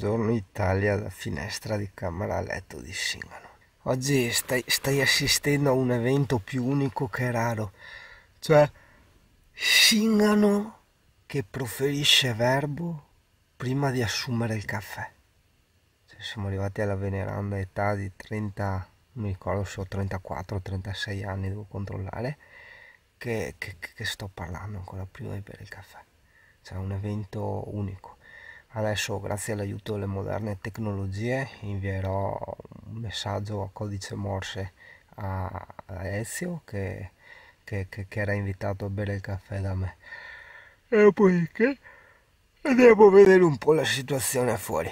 buongiorno Italia da finestra di camera a letto di Singano. Oggi stai assistendo a un evento più unico che raro, cioè Singano che proferisce verbo prima di assumere il caffè. Cioè, siamo arrivati alla veneranda età di 30, non mi ricordo se ho 34 o 36 anni, devo controllare, che sto parlando ancora prima di bere il caffè. Cioè un evento unico. Adesso, grazie all'aiuto delle moderne tecnologie, invierò un messaggio a codice Morse a Ezio che era invitato a bere il caffè da me. E dopodiché andiamo a vedere un po' la situazione fuori.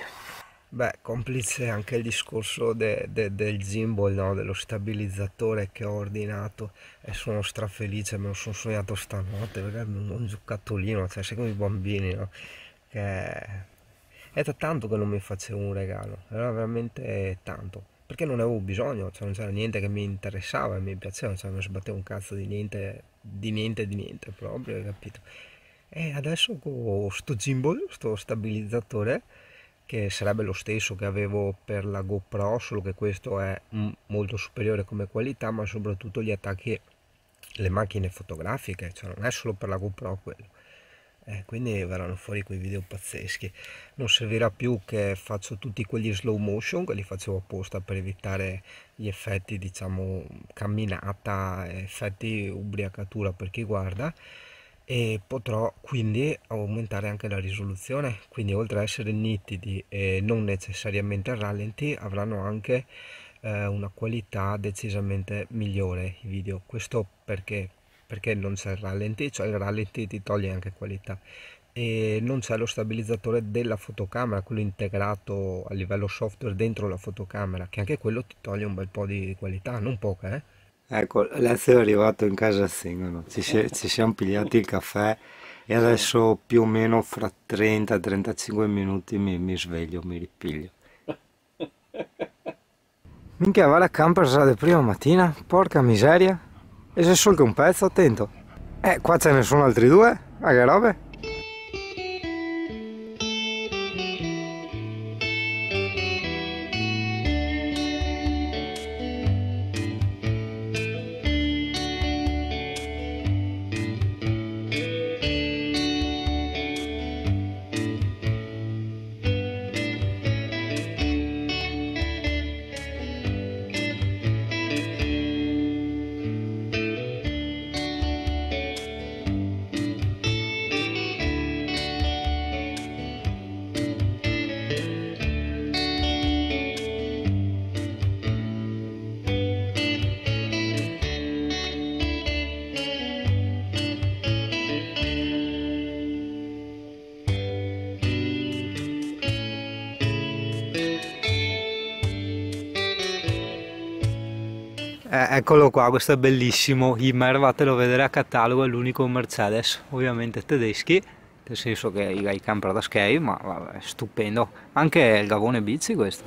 Beh, complice anche il discorso del gimbal, no? Dello stabilizzatore che ho ordinato, e sono strafelice, me lo sono sognato stanotte perché è un giocattolino, cioè sei come i bambini, no? Che è da tanto che non mi facevo un regalo, era veramente tanto, perché non avevo bisogno, cioè non c'era niente che mi interessava e mi piaceva, cioè non sbattevo un cazzo di niente, di niente proprio, hai capito? E adesso con sto gimbal, sto stabilizzatore, che sarebbe lo stesso che avevo per la GoPro, solo che questo è molto superiore come qualità, ma soprattutto gli attacchi le macchine fotografiche, cioè non è solo per la GoPro quello. Quindi verranno fuori quei video pazzeschi. Non servirà più che faccio tutti quegli slow motion che li facevo apposta per evitare gli effetti, diciamo, camminata, effetti ubriacatura per chi guarda, e potrò quindi aumentare anche la risoluzione, quindi oltre a essere nitidi e non necessariamente a rallenti, avranno anche una qualità decisamente migliore i video. Questo perché non c'è il rallenti, cioè il rallenti ti toglie anche qualità, e non c'è lo stabilizzatore della fotocamera, quello integrato a livello software dentro la fotocamera, che anche quello ti toglie un bel po' di qualità, non poca, eh. Ecco, Lazio è arrivato in casa a Singano, ci siamo pigliati il caffè e adesso più o meno fra 30-35 minuti mi sveglio, mi ripiglio. Minchia, va la camper già prima mattina, porca miseria. E se solo che un pezzo, attento. Qua ce ne sono altri due, ma che robe. Eccolo qua, questo è bellissimo, Ymer, vatelo a vedere a catalogo, è l'unico Mercedes, ovviamente tedeschi, nel senso che i camper da skate, ma vabbè, stupendo, anche il Gavone Bici questo.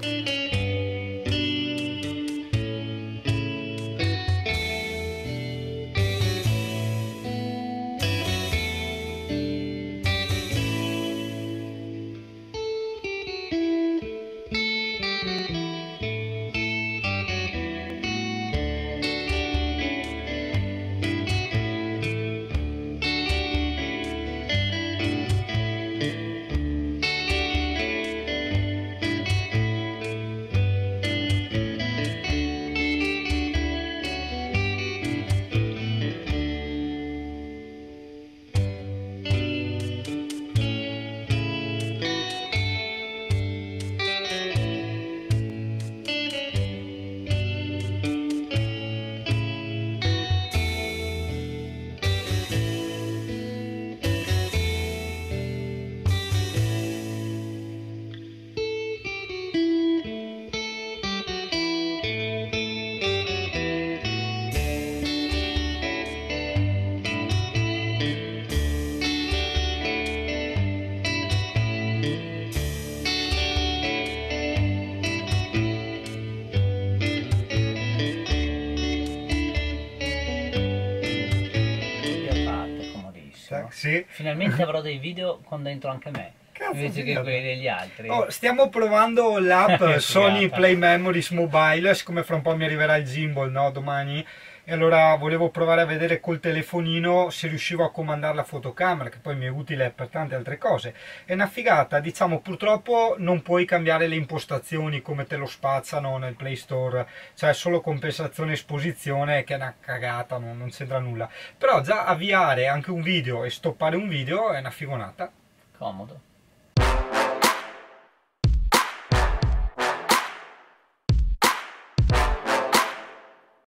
Sì. Finalmente avrò dei video con dentro anche me. invece che quelli degli altri. Oh, stiamo provando l'app Sony Play Memories Mobile, siccome fra un po' mi arriverà il gimbal, no, domani, e allora volevo provare a vedere col telefonino se riuscivo a comandare la fotocamera, che poi mi è utile per tante altre cose. È una figata, diciamo, purtroppo non puoi cambiare le impostazioni come te lo spazzano nel Play Store, cioè solo compensazione e esposizione, che è una cagata, non c'entra nulla. Però già avviare anche un video e stoppare un video è una figonata. Comodo.